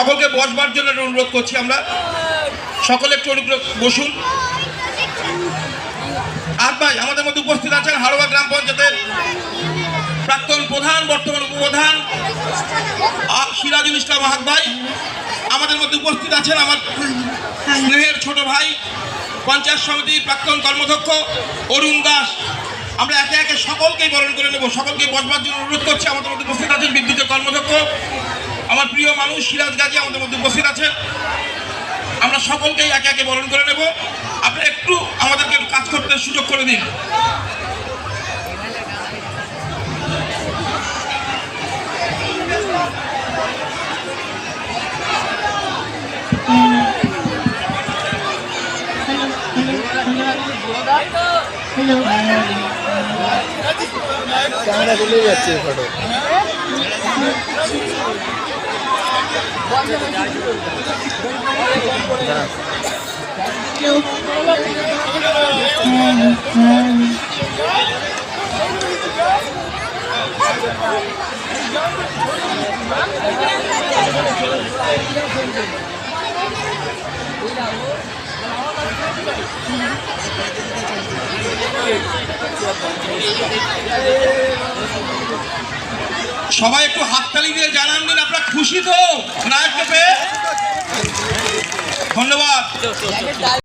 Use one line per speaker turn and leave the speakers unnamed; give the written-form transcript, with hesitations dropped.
সকলকে বসবার জন্য অনুরোধ করছি। আমরা সকলে একটু বসুন। আর ভাই আমাদের মধ্যে উপস্থিত আছেন হাড়োয়া গ্রাম পঞ্চায়েতের প্রাক্তন প্রধান, বর্তমান উপপ্রধান সিরাজুল ইসলাম হাক ভাই। আমাদের মধ্যে উপস্থিত আছেন আমার স্নেহের ছোট ভাই পঞ্চায়েত সমিতির প্রাক্তন কর্মাধ্যক্ষ অরুণ দাস। আমরা একে একে সকলকেই বরণ করে নেব। সকলকে বসবার জন্য অনুরোধ করছি। আমাদের মধ্যে উপস্থিত আছেন বিদ্যুতের কর্মাধ্যক্ষ আমার প্রিয় মানুষ সিরাজ গাজী আমাদের মধ্যে উপস্থিত আছেন। আমরা সকলকেই একে একে বরণ করে নেব। আপনি একটু আমাদেরকে কাজ করতে সুযোগ করে দিন।
ক্যামেরা চলে যাচ্ছে ফটো।
সবাই একটু হাততালি দিয়ে জানান দিন আপনারা খুশি তো নায়ককে পেয়ে। ধন্যবাদ।